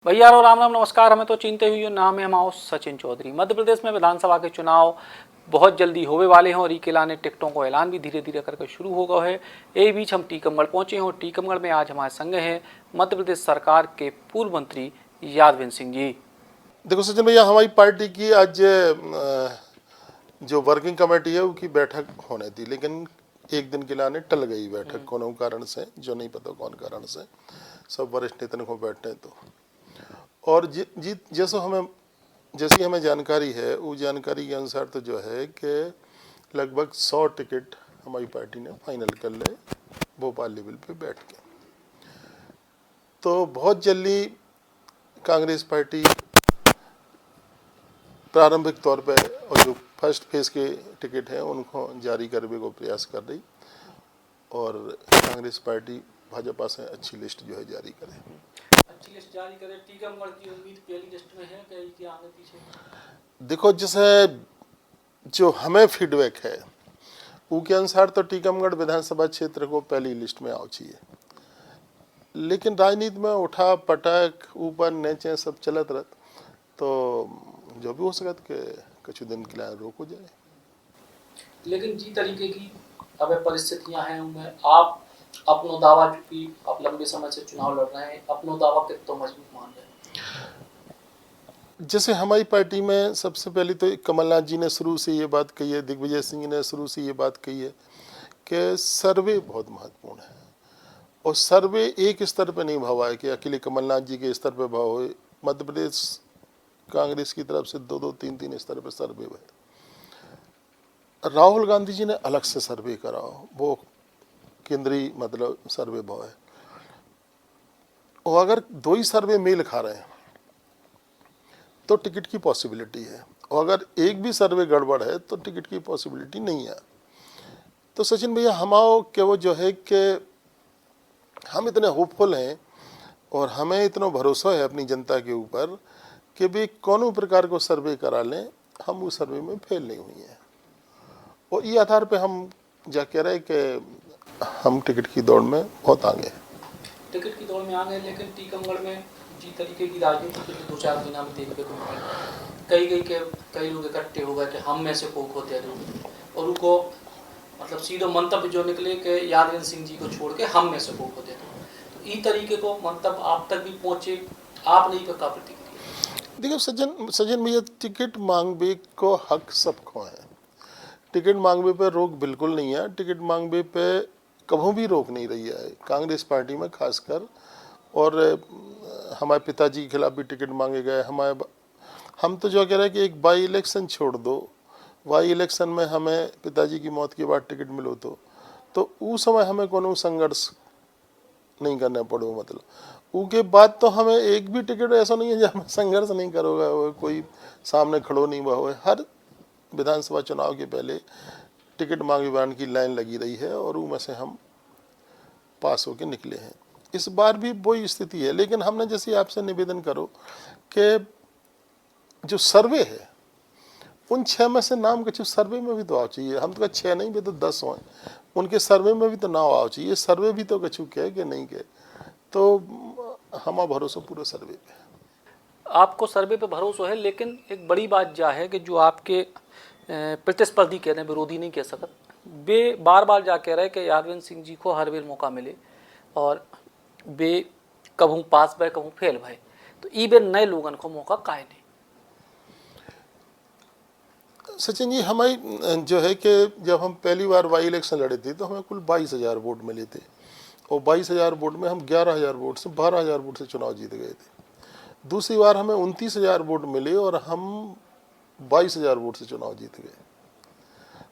भैया रो राम राम नमस्कार। हमें तो चिंते हुई नाम है हमारा सचिन चौधरी। मध्य प्रदेश में विधानसभा के चुनाव बहुत जल्दी होने वाले हैं और ई-किला ने टिकटों को ऐलान भी धीरे धीरे करके शुरू हो गया है। यही बीच हम टीकमगढ़ पहुंचे हैं और टीकमगढ़ में आज हमारे संग हैं मध्य प्रदेश सरकार के पूर्व मंत्री यादवेंद्र सिंह जी। देखो सचिन भैया, हमारी पार्टी की आज जो वर्किंग कमेटी है उसकी बैठक होने थी, लेकिन एक दिन के लिए टल गई बैठक कोनो कारण से, जो नहीं पता कौन कारण से। सब वरिष्ठ नेताओं को बैठने तो और जैसी हमें जानकारी है, वो जानकारी के अनुसार तो जो है कि लगभग 100 टिकट हमारी पार्टी ने फाइनल कर ले भोपाल लेवल पे बैठ के। तो बहुत जल्दी कांग्रेस पार्टी प्रारंभिक तौर पे और जो फर्स्ट फेज के टिकट हैं उनको जारी करने को प्रयास कर रही, और कांग्रेस पार्टी भाजपा से अच्छी लिस्ट जो है जारी करे। अच्छी लिस्ट जारी करे। टीकमगढ़ की उम्मीद पहली लिस्ट में है कि आगे पीछे? देखो, जैसे जो हमें फीडबैक है उसके अनुसार तो टीकमगढ़ विधानसभा क्षेत्र को पहली लिस्ट में आओ चाहिए, लेकिन राजनीति में उठा पटक ऊपर नीचे सब चलत रहत, तो जो भी हो सकत के कुछ दिन के लिए रोक हो जाए। लेकिन जी तरीके की अब परिस्थितियां हैं उनमें आप अपनो दावा, चूंकि आप लंबे समय से चुनाव लड़ रहे हैं, अपनो दावा कितना मजबूत मान रहे हैं? जैसे हमारी पार्टी में सबसे पहले तो कमलनाथ जी ने शुरू से ये बात कही है, दिग्विजय सिंह ने शुरू से ये बात कही है कि सर्वे बहुत महत्वपूर्ण है, और सर्वे एक स्तर पर नहीं भावा है कि अकेले कमलनाथ जी के स्तर पर भाव है। मध्य प्रदेश कांग्रेस की तरफ से 2-2, 3-3 स्तर पर सर्वे है। राहुल गांधी जी ने अलग से सर्वे करा, वो केंद्रीय मतलब सर्वे भाव है, और अगर दो ही सर्वे मेल खा रहे हैं तो टिकट की पॉसिबिलिटी है, और अगर एक भी सर्वे गड़बड़ है तो टिकट की पॉसिबिलिटी नहीं है। तो सचिन भैया, हमारा क्या वो जो है कि हम इतने होपफुल हैं और हमें इतना भरोसा है अपनी जनता के ऊपर कि भी कोनो प्रकार को सर्वे करा लें, हम उस सर्वे में फेल नहीं हुई हैं, और ये आधार पे हम जा कह रहे कि हम टिकट की दौड़ में बहुत आगे हैं। टिकट की दौड़ में आगे, लेकिन टीकमगढ़ में जी तरीके की राजनीति पिछले 2-4 दिनों में देखने को मिली। कई लोग इकट्ठे हो गए कि हम में से कोई होते हैं, और उनको मतलब सीधे मंतव्य जो निकले कि यादवेंद्र सिंह जी को छोड़ के हम में से कोई होते हैं। तो इस तरीके को मंतव्य आप तक भी पहुँचे, आप नहीं का प्रतिक्रिया? देखो सज्जन भैया, टिकट मांगने को हक सबको है। टिकट मांगने पे रोक बिल्कुल नहीं है। टिकट मांगने पे कभी भी रोक नहीं रही है कांग्रेस पार्टी में खासकर, और हमारे पिताजी के खिलाफ भी टिकट मांगे गए। हम तो जो कह रहे हैं कि एक बाई इलेक्शन छोड़ दो, बाई इलेक्शन में हमें पिताजी की मौत के बाद टिकट मिलो तो उस समय हमें कोनो संघर्ष नहीं करना पड़ो, मतलब उसके बाद तो हमें एक भी टिकट ऐसा नहीं है जहाँ संघर्ष नहीं करोगे, कोई सामने खड़ो नहीं हुआ हो। हर विधानसभा चुनाव के पहले टिकट मांगने की लाइन लगी रही है, और उनमें से हम पास होके निकले हैं। इस बार भी वही स्थिति है, लेकिन हमने जैसे आपसे निवेदन करो कि जो सर्वे है उन 6 में से नाम कुछ सर्वे में भी तो आओ चाहिए। हम तो 6 नहीं भी तो 10 हो, उनके सर्वे में भी तो नाम आओ चाहिए। सर्वे भी तो कछु कहे कि नहीं कहे, तो हमारा भरोसा पूरा सर्वे पे है। आपको सर्वे पे भरोसा है, लेकिन एक बड़ी बात जा है कि जो आपके प्रतिस्पर्धी कह रहे हैं, विरोधी नहीं कह सकते, वे बार बार जा कह रहे हैं कि यादवेंद्र सिंह जी को हर बेर मौका मिले, और वे कभू पास भय कभू फेल भय, तो ई बेर नए लोगों को मौका काहे नहीं? सचिन जी, हमारी जो है कि जब हम पहली बार बाई इलेक्शन लड़े थे तो हमें कुल 22,000 वोट मिले थे, और 22,000 वोट में हम 11,000 वोट से 12,000 वोट से चुनाव जीत गए थे। दूसरी बार हमें 29,000 वोट मिले और हम 22,000 वोट से चुनाव जीत गए।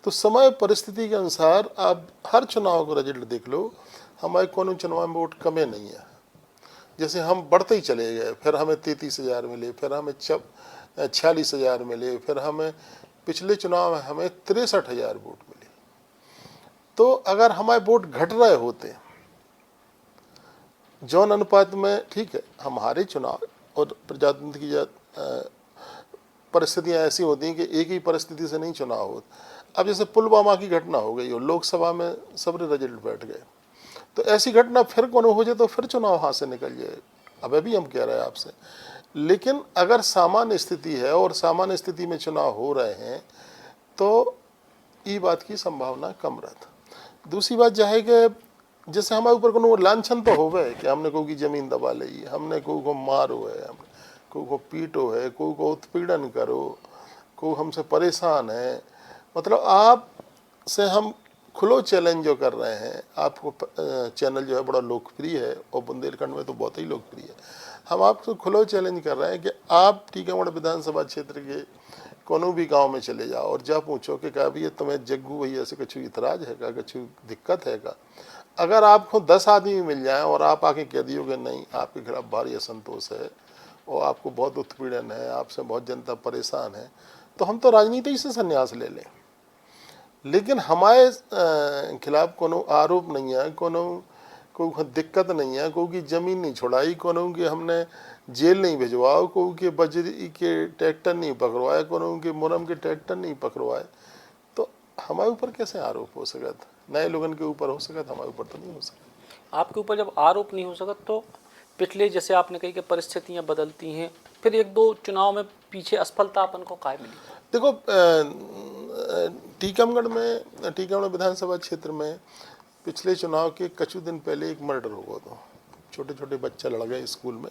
तो समय परिस्थिति के अनुसार आप हर चुनाव का रिजल्ट देख लो, हमारे कोनो चुनाव में वोट कमे नहीं है। जैसे हम बढ़ते ही चले गए, फिर हमें 33,000 मिले, फिर हमें 46,000 मिले, फिर हमें पिछले चुनाव में हमें 63,000 वोट मिले। तो अगर हमारे वोट घट रहे होते जौन अनुपात में, ठीक है, हमारे चुनाव और प्रजातंत्र की परिस्थितियां ऐसी होती हैं कि एक ही परिस्थिति से नहीं चुनाव होता। अब जैसे पुलवामा की घटना हो गई और लोकसभा में सबरे रिजल्ट बैठ गए, तो ऐसी घटना फिर कौन हो जाए तो फिर चुनाव हाथ से निकल जाए। अब भी हम कह रहे हैं आपसे। लेकिन अगर सामान्य स्थिति है और सामान्य स्थिति में चुनाव हो रहे हैं तो ये बात की संभावना कम रहता। दूसरी बात यह है कि जैसे हमारे ऊपर को लांछन तो हो गए कि हमने कोई की जमीन दबा ली, हमने कोई को मारो है, हमने कोई को पीटो है, कोई को उत्पीड़न करो, कोई हमसे परेशान है। मतलब आप से हम खुलो चैलेंज जो कर रहे हैं, आपको चैनल जो है बड़ा लोकप्रिय है और बुंदेलखंड में तो बहुत ही लोकप्रिय है। हम आपको खुलो चैलेंज कर रहे हैं कि आप टीकमगढ़ विधानसभा क्षेत्र के कोनो भी गांव में चले जाओ और जब पूछो कि क्या भैया तुम्हें जग्गू भैया से कुछ इतराज है का, कुछ दिक्कत है का, अगर आपको 10 आदमी मिल जाए और आप आके कह दियोगे नहीं आपके खिलाफ भारी असंतोष है और आपको बहुत उत्पीड़न है, आपसे बहुत जनता परेशान है, तो हम तो राजनीति से संन्यास ले लें। लेकिन हमारे खिलाफ कोनो आरोप नहीं है, कोनो कोई दिक्कत नहीं है, कोई की ज़मीन नहीं छुड़ाई, कोनो की हमने जेल नहीं भिजवाओ, कोई के बजरी के ट्रैक्टर नहीं पकड़वाए, कोनो के मुरम के ट्रैक्टर नहीं पकड़वाए, तो हमारे ऊपर कैसे आरोप हो सकता? नए लोगों के ऊपर हो सकता, हमारे ऊपर तो नहीं हो सकता। आपके ऊपर जब आरोप नहीं हो सकता तो पिछले जैसे आपने कही कि परिस्थितियाँ बदलती हैं, फिर एक दो चुनाव में पीछे असफलता अपन को काय मिली? देखो टीकमगढ़ विधानसभा क्षेत्र में पिछले चुनाव के कुछ दिन पहले एक मर्डर हुआ था। छोटे छोटे बच्चा लड़ गए स्कूल में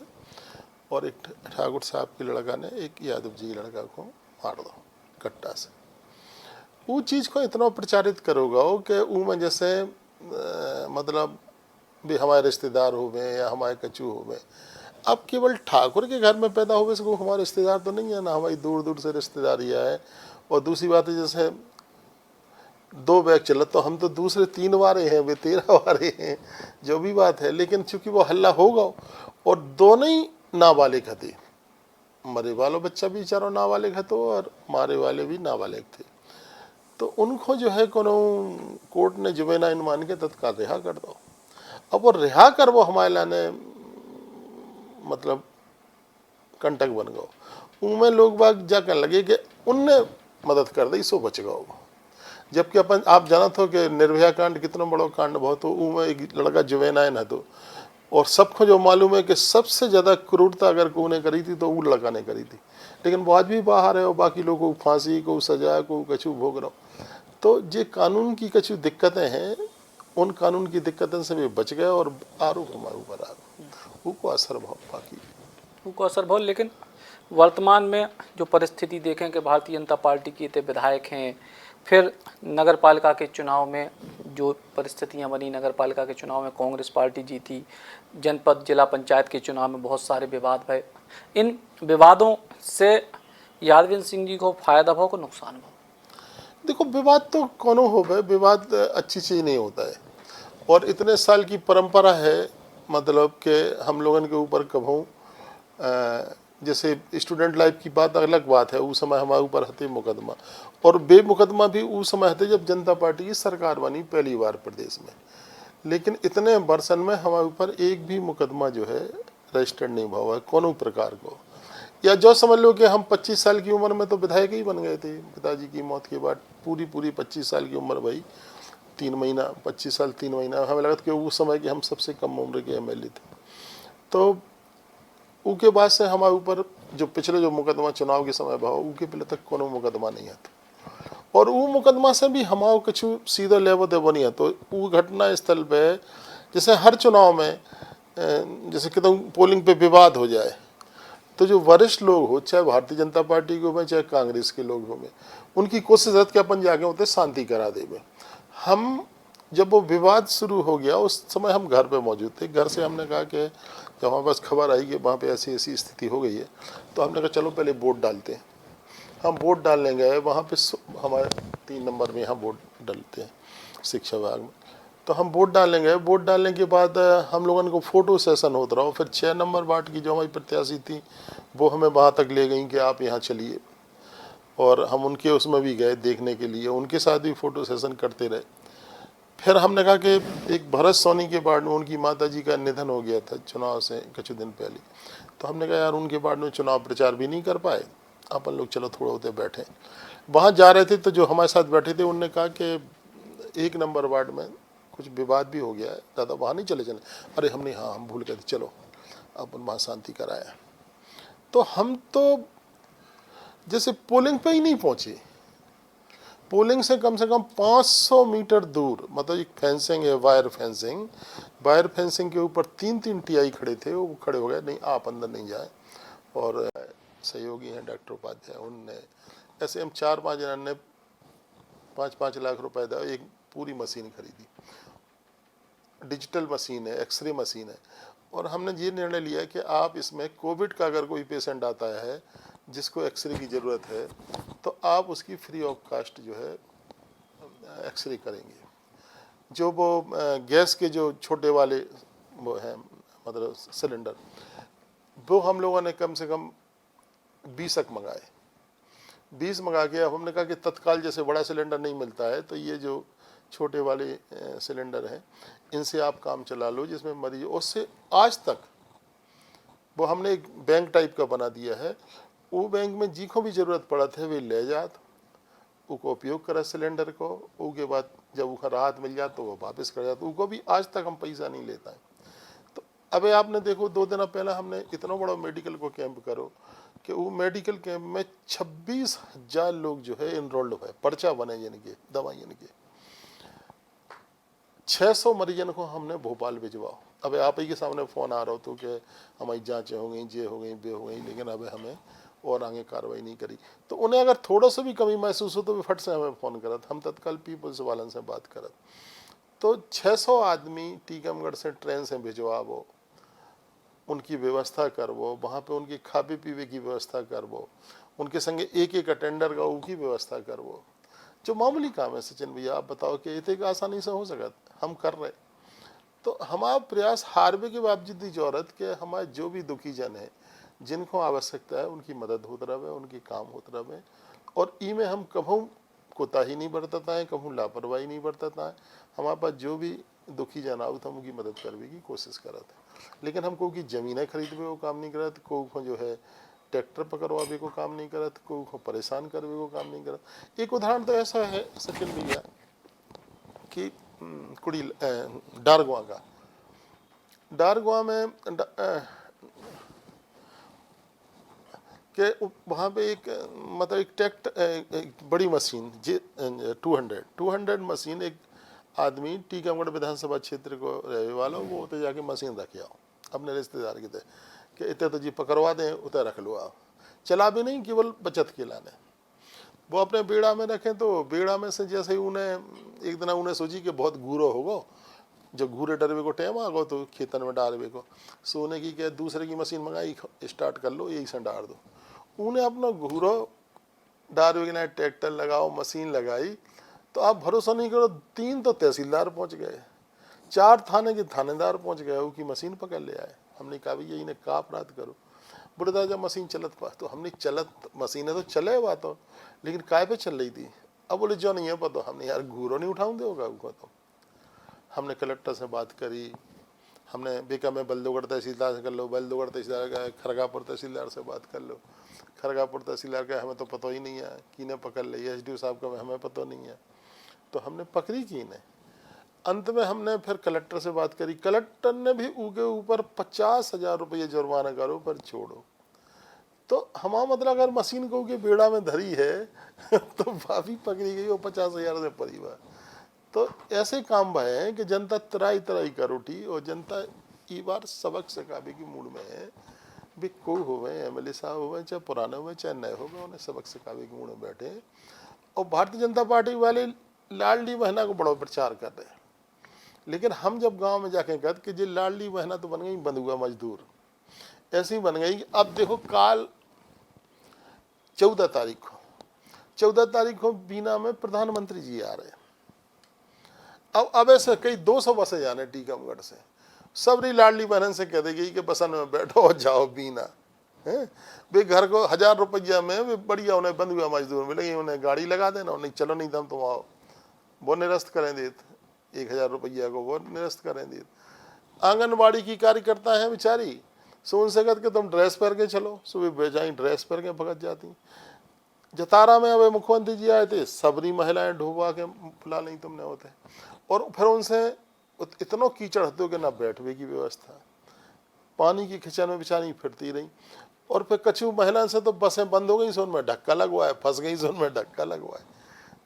और एक ठाकुर साहब के लड़का ने एक यादव जी लड़का को मार दो कट्टा से। वो चीज़ को इतना प्रचारित करोगा कि वो में जैसे मतलब भी हमारे रिश्तेदार हो गए या हमारे कचू हो गए। अब केवल ठाकुर के घर में पैदा हुए से वो हमारे रिश्तेदार तो नहीं है ना, हमारी दूर दूर से रिश्तेदारियाँ है। और दूसरी बात है जैसे 2 बैग चला तो हम तो दूसरे 3 वारे हैं, वे 13 वारे हैं, जो भी बात है। लेकिन चूंकि वो हल्ला होगा और दोनों ही नाबालिग थे, मरे वाला बच्चा भी बेचारा नाबालिग तो और मारे वाले भी नाबालिग थे, तो उनको जो है कोनो कोर्ट ने जुबेनाइन मान के तत्काल रिहा कर दो। अब वो रिहा कर वो हमारे लाने मतलब कंटक बन गो। उनमें लोग बाग जा कर लगे कि उनने मदद कर दी सो बच गो। जबकि अपन आप जाना था कि निर्भया कांड कितना बड़ा कांड बहुत हो, उनमें एक लड़का जुवेनाइन है तो, और सबको जो मालूम है कि सबसे ज़्यादा क्रूरता अगर को ने करी थी तो वो लड़का ने करी थी। लेकिन वो आज भी बाहर है और बाकी लोगों को फांसी को सजा को कछु भोग रहा हो। तो ये कानून की कछु दिक्कतें हैं, उन कानून की दिक्कतों से भी बच गए और आरोप हमारे ऊपर आ गए, वो असर भाव बाकी उनको असर बहुत। लेकिन वर्तमान में जो परिस्थिति देखें कि भारतीय जनता पार्टी के इतने विधायक हैं, फिर नगर पालिका के चुनाव में जो परिस्थितियां बनी, नगर पालिका के चुनाव में कांग्रेस पार्टी जीती, जनपद जिला पंचायत के चुनाव में बहुत सारे विवाद भए। इन विवादों से यादव सिंह जी को फायदा भाव को नुकसान भाव? देखो विवाद तो कोनो हो गए, विवाद अच्छी चीज़ नहीं होता है और इतने साल की परंपरा है। मतलब कि हम लोगों के ऊपर कभू जैसे स्टूडेंट लाइफ की बात अलग बात है, उस समय हमारे ऊपर हते मुकदमा और बेमुकदमा भी उस समय हते जब जनता पार्टी की सरकार बनी पहली बार प्रदेश में। लेकिन इतने वर्षन में हमारे ऊपर एक भी मुकदमा जो है रजिस्टर्ड नहीं हुआ है कोनो प्रकार को। या जो समझ लो कि हम 25 साल की उम्र में तो विधायक ही बन गए थे, पिताजी की मौत के बाद पूरी 25 साल की उम्र भाई 3 महीना 25 साल 3 महीना हमें लगा कि उस समय के हम सबसे कम उम्र के MLA थे। तो उसके बाद से हमारे ऊपर जो पिछले जो मुकदमा चुनाव के समय भाव उसके पहले तक कोनो मुकदमा नहीं आता और वो मुकदमा से भी हमारे कुछ सीधा लेवल दे बनी है। तो वो घटना स्थल पे जैसे हर चुनाव में जैसे कि पोलिंग पे विवाद हो जाए तो जो वरिष्ठ लोग हो, चाहे भारतीय जनता पार्टी के हो चाहे कांग्रेस के लोग हों, उनकी कोशिश रहती कि अपन जाके होते शांति करा देवे। हम जब वो विवाद शुरू हो गया उस समय हम घर पे मौजूद थे। घर से हमने कहा कि जब हमारे पास खबर आई कि वहाँ पे ऐसी ऐसी स्थिति हो गई है तो हमने कहा चलो पहले वोट डालते हैं। हम वोट डालने गए वहाँ पे हमारे 3 नंबर में यहाँ वोट डालते हैं शिक्षा विभाग में। तो हम वोट डालने गए, वोट डालने के बाद हम लोगों को फ़ोटो सेशन होता रहा। फिर 6 नंबर वार्ड की जो हमारी प्रत्याशी थी वो हमें वहाँ तक ले गई कि आप यहाँ चलिए और हम उनके उसमें भी गए देखने के लिए, उनके साथ भी फ़ोटो सेशन करते रहे। फिर हमने कहा कि एक भरत सोनी के वार्ड में उनकी माताजी का निधन हो गया था चुनाव से कुछ दिन पहले। तो हमने कहा यार उनके वार्ड में चुनाव प्रचार भी नहीं कर पाए, अपन लोग चलो थोड़ा होते बैठे। वहाँ जा रहे थे तो जो हमारे साथ बैठे थे उनने कहा कि 1 नंबर वार्ड में कुछ विवाद भी हो गया है दादा, वहाँ नहीं चले। अरे हमने हाँ हम भूल गए थे, चलो अपन वहाँ शांति कराया। तो हम तो जैसे पोलिंग पे ही नहीं पहुँचे, पोलिंग से कम 500 मीटर दूर, मतलब एक फेंसिंग है, वायर फेंसिंग के ऊपर 3-3 टीआई खड़े थे, वो खड़े हो गए, नहीं आप अंदर नहीं जाए। और सहयोगी हैं डॉक्टर उपाध्याय, उनने ऐसे हम 4-5 जन ने 5-5 लाख रुपए का एक पूरी मशीन खरीदी, डिजिटल मशीन है, एक्सरे मशीन है। और हमने ये निर्णय लिया कि आप इसमें कोविड का अगर कोई पेशेंट आता है जिसको एक्सरे की ज़रूरत है तो आप उसकी फ्री ऑफ कास्ट जो है एक्सरे करेंगे। जो वो गैस के जो छोटे वाले वो हैं, मतलब सिलेंडर, वो हम लोगों ने कम से कम 20 मंगाए। 20 मंगा के अब हमने कहा कि तत्काल जैसे बड़ा सिलेंडर नहीं मिलता है तो ये जो छोटे वाले सिलेंडर हैं इनसे आप काम चला लो, जिसमें मरीज, उससे आज तक वो हमने एक बैंक टाइप का बना दिया है। वो बैंक में जिनको भी ज़रूरत पड़ा थे वे ले जात, उसको उपयोग करा सिलेंडर को, उसके बाद जब उसका राहत मिल जाए तो वो वापस कर जाता, उसको भी आज तक हम पैसा नहीं लेता है। तो अबे आपने देखो 2 दिन पहले हमने इतना बड़ा मेडिकल को कैंप करो कि वो मेडिकल कैंप में 26,000 लोग जो है इनरोल्ड हुए, पर्चा बने जिनके दवाइयों के। 600 मरीजन को हमने भोपाल भिजवाओ। अब आप ही के सामने फ़ोन आ रहा हो तो कि हमारी जांचें हो गई, ये हो गई, बे हो गई, लेकिन अब हमें और आगे कार्रवाई नहीं करी। तो उन्हें अगर थोड़ा सा भी कमी महसूस हो तो वे फट से हमें फ़ोन करत, हम तत्काल पीपल्स वालन से बात करत। तो 600 आदमी टीकमगढ़ से ट्रेन से भिजवाओ, उनकी व्यवस्था करवो, वहाँ पे उनकी खावे पीवे की व्यवस्था करवो, उनके संगे एक अटेंडर का उनकी व्यवस्था करवो। जो मामूली काम है सचिन भैया, आप बताओ कि इतने आसानी से हो सकता, हम कर रहे। तो हमारा प्रयास हारवे के बावजूद की जरूरत के हमारे जो भी दुखी जन है जिनको आवश्यकता है उनकी मदद होते रहे, उनकी काम होते रहे। और ई में हम कभू कोताही नहीं बरतता है, कभू लापरवाही नहीं बरतता है। हमारे पास जो भी दुखी जन आओ तो हम उनकी मदद करने की कोशिश करते हैं। लेकिन हमको की ज़मीनें खरीदवे को काम नहीं करत, को जो है ट्रैक्टर पकड़वावे को काम नहीं करत, को परेशान करवे को काम नहीं करत। एक उदाहरण तो ऐसा है सचिन भैया कि कुड़ी डारगुआ का, डारगुआ में कि वहाँ पे एक मतलब एक एक बड़ी मशीन 200 मशीन, एक आदमी टीकमगढ़ विधानसभा क्षेत्र को रहने वाला, वो उतर जाके मशीन रखे आओ अपने रिश्तेदार के थे कि इतने तो जी पकड़वा दें, उतर रख लो आप, चला भी नहीं, केवल बचत के लाने। वो अपने बेड़ा में रखें तो बेड़ा में से जैसे ही उन्हें एक दिन उन्हें सोची कि बहुत घूरो होगो, जब घूरे डरवे को टाइम आ गो तो खेतन में डालवे को सोने की क्या दूसरे की मशीन मंगाई, स्टार्ट कर लो, यही से डाल दो। उन्हें अपना घूरो डालवे के लिए ट्रैक्टर लगाओ, मशीन लगाई, तो आप भरोसा नहीं करो 3 तो तहसीलदार पहुंच गए, 4 थाने के थानेदार पहुंच गए, उसकी मशीन पकड़ ले आए। हमने कहा भैया इन्हें का अपराध करो, बोले जब मशीन चलत पा, तो हमने चलत मशीनें तो चले हुआ तो, लेकिन काय पे चल रही थी। अब बोले जो नहीं है पता, हमने यार घूरो नहीं उठाऊं देगा उनको। तो हमने कलेक्टर से बात करी, हमने बेका में बलदोगढ़ तहसीलदार से कर लो, बलदोगढ़ तहसीलदार का, खरगापुर तहसीलदार से बात कर लो, खरगापुर तहसीलदार का हमें तो पता ही नहीं है कि ने पकड़ ली, SDO साहब का हमें पता नहीं है, तो हमने पकड़ी की ने। अंत में हमने फिर कलेक्टर से बात करी, कलेक्टर ने भी उनके ऊपर 50,000 रुपये जुर्माना करो पर छोड़ो। तो हमारा मतलब अगर मशीन को के बेड़ा में धरी है तो भाभी पकड़ी गई वो 50,000 से परिवार। तो ऐसे काम भय हैं कि जनता तराई तराई कर उठी, और जनता ई बार सबक सिखावे की मूड में है। भी को होवे, MLA साहब होवे, चाहे पुराने होवे चाहे नए होवे, उन्हें सबक सिखावे की मूड में बैठे। और भारतीय जनता पार्टी वाले लाडली बहना को बड़ा प्रचार कर रहे हैं, लेकिन हम जब गांव में जाके कहते कि जी लाडली बहना तो बन गई बंधुआ मजदूर, ऐसी बन गई। अब देखो काल 14 तारीख को बीना में प्रधानमंत्री जी आ रहे हैं। अब ऐसे कई 200 बसें जाने टीकमगढ़ से, सबरी लाडली बहन से कह देगी कि बसन में बैठो और जाओ बीना है। वे घर को 1000 रुपया में वे बढ़िया उन्हें बंधुआ मजदूर मिलेंगे, उन्हें गाड़ी लगा देना, उन्हें चलो नहीं दम तुम आओ, वो निरस्त करें देते 1000 रुपया को, वो निरस्त करें देते। आंगनबाड़ी की कार्यकर्ता है बेचारी, सो उनसे कहते कि तुम ड्रेस पहन के चलो, सुबह बेजाई ड्रेस पहन के भगत जाती। जतारा में अब मुख्यमंत्री जी आए थे, सबरी महिलाएं ढोबा के फुला नहीं तुमने होते, और फिर उनसे इतना कीचड़ हत्या कि ना बैठने की व्यवस्था, पानी की खिंचन में बेचारी फिरती रही। और फिर कछु महिला से तो बसें बंद हो गई, सो उनमें धक्का लगवाए, फंस गई सो उनमें धक्का लगवाए।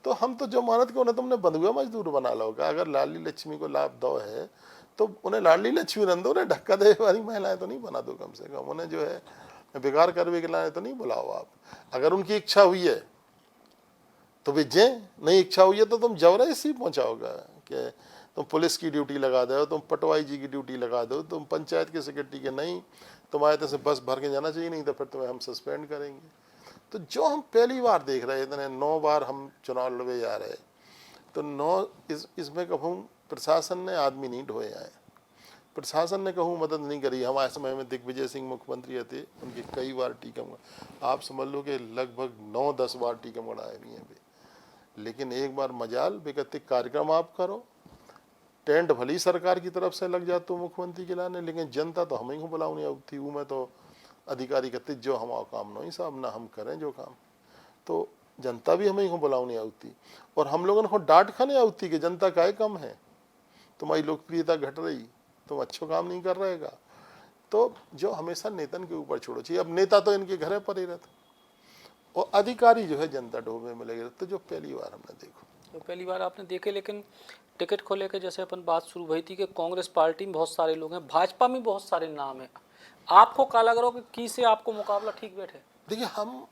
तो हम तो जमानत के उन्हें तुमने बंधुआ मजदूर बना लोगे। अगर लाडली लक्ष्मी को लाभ दो है तो उन्हें लाडली लक्ष्मी न दो, उन्हें धक्का दे वाली महिलाएं तो नहीं बना दो। कम से कम उन्हें जो है बेकार करवे के लाए तो नहीं बुलाओ आप। अगर उनकी इच्छा हुई है तो भेजे, नहीं इच्छा हुई है तो तुम जबरदस्ती पहुंचाओगे कि तुम पुलिस की ड्यूटी लगा दो, तुम पटवाई जी की ड्यूटी लगा दो, तुम पंचायत के सेक्रेटरी के नहीं, तुम्हारे तरह से बस भर के जाना चाहिए, नहीं तो फिर तुम्हें हम सस्पेंड करेंगे। तो जो हम पहली बार देख रहे हैं, 9 बार हम चुनाव लड़े जा रहे, तो 9 इसमें कहूँ प्रशासन ने आदमी नहीं ढोए आए, प्रशासन ने कहूँ मदद नहीं करी। हमारे समय में दिग्विजय सिंह मुख्यमंत्री थे, उनके कई बार टीकमगढ़, आप समझ लो कि लगभग 9-10 बार टीकमगढ़ आए हुए हैं। लेकिन एक बार मजाल बेगत कार्यक्रम आप करो, टेंट भली सरकार की तरफ से लग जाते मुख्यमंत्री के लाने, लेकिन जनता तो हमें को बुलाऊनी अब थी। मैं तो अधिकारी कहते जो हमारा काम नहीं साहब, ना हम करें जो काम, तो जनता भी हमें को बुलाऊनी आती। और हम लोगों को डांट खाने आती कि जनता का कम है, तुम्हारी लोकप्रियता घट रही, तुम अच्छा काम नहीं कर रहेगा। तो जो हमेशा नेतन के ऊपर छोड़ो चाहिए। अब नेता तो इनके घर पर ही रहते, और अधिकारी जो है जनता डोबे में लगे रहते, जो पहली बार हमने देखो। तो पहली बार आपने देखे, लेकिन टिकट को लेकर जैसे अपन बात शुरू हुई थी कि कांग्रेस पार्टी में बहुत सारे लोग हैं, भाजपा में बहुत सारे नाम हैं, आपको क्या लग रहा हो कि की से आपको मुकाबला ठीक बैठे? देखिए हम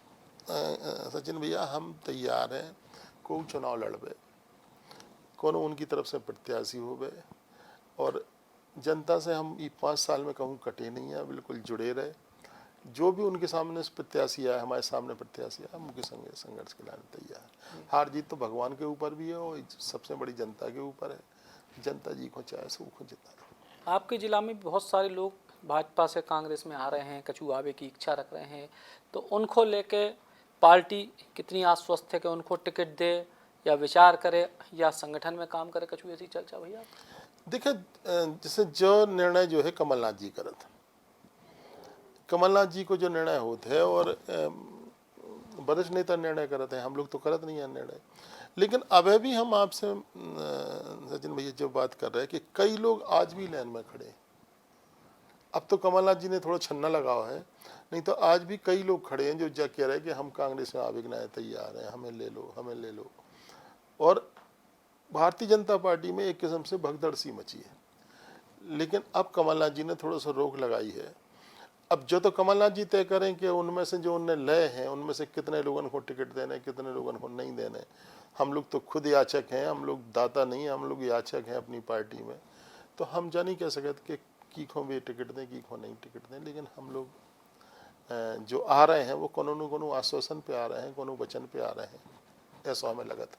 सचिन भैया हम तैयार हैं, कोई चुनाव लड़बे, कौन उनकी तरफ से प्रत्याशी होवे, और जनता से हम ये 5 साल में कहूँ कटे नहीं है, बिल्कुल जुड़े रहे। जो भी उनके सामने प्रत्याशी आया, हमारे सामने प्रत्याशी आया, उनके संगे संघर्ष के लाने तैयार। हार जीत तो भगवान के ऊपर भी है और सबसे बड़ी जनता के ऊपर है। जनता जी को चाहे सो को जिता। आपके जिला में बहुत सारे लोग भाजपा से कांग्रेस में आ रहे हैं, कछु आवे की इच्छा रख रहे हैं, तो उनको लेके पार्टी कितनी आश्वस्त है कि उनको टिकट दे या विचार करे या संगठन में काम करे? कछु ऐसी चर्चा भैया? देखिए जैसे जो निर्णय जो है कमलनाथ जी करत, कमलनाथ जी को जो निर्णय होते है, और वरिष्ठ नेता निर्णय करते हैं, हम लोग तो करत नहीं है निर्णय। लेकिन अभी भी हम आपसे सचिन भैया जो बात कर रहे हैं कि कई लोग आज भी लाइन में खड़े। अब तो कमलनाथ जी ने थोड़ा छन्ना लगावा है, नहीं तो आज भी कई लोग खड़े हैं जो कह रहे हैं कि हम कांग्रेस में आवेगना तैयार हैं, हमें ले लो, हमें ले लो। और भारतीय जनता पार्टी में एक किस्म से भगदड़ सी मची है। लेकिन अब कमलनाथ जी ने थोड़ा सा रोक लगाई है। अब जो तो कमलनाथ जी तय करें कि उनमें से जो उनने लय हैं, उनमें से कितने लोगों को टिकट देने, कितने लोगों को नहीं देने। हम लोग तो खुद याचक हैं, हम लोग दाता नहीं, हम लोग याचक हैं अपनी पार्टी में। तो हम जा नहीं कह सकते कि की को भी टिकट दें, की को नहीं टिकट दें। लेकिन हम लोग जो आ रहे हैं वो कोनो आश्वासन पे आ रहे हैं, कोनो वचन पे आ रहे हैं, ऐसा हमें लगा था।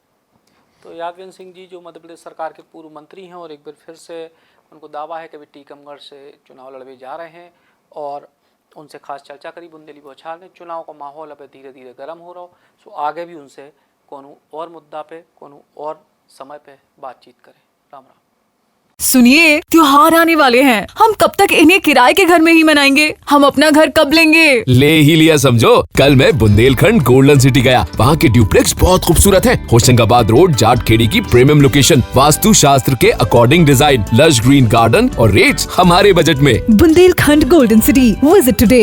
तो यादव सिंह जी जो मध्य प्रदेश सरकार के पूर्व मंत्री हैं और एक बार फिर से उनको दावा है कि वे टीकमगढ़ से चुनाव लड़वे जा रहे हैं, और उनसे खास चर्चा करी बुंदेली बौछार ने। चुनाव का माहौल अब धीरे धीरे गर्म हो रहा हो, सो आगे भी उनसे कोनो और मुद्दा पे, कोनो और समय पे बातचीत करें। राम राम। सुनिए, त्योहार आने वाले हैं, हम कब तक इन्हें किराए के घर में ही मनाएंगे? हम अपना घर कब लेंगे? ले ही लिया समझो। कल मैं बुंदेलखंड गोल्डन सिटी गया, वहाँ के ड्यूप्लेक्स बहुत खूबसूरत है। होशंगाबाद रोड जाटखेड़ी की प्रीमियम लोकेशन, वास्तु शास्त्र के according design, lush green garden और रेट्स हमारे बजट में। Bundelkhand golden city, visit today.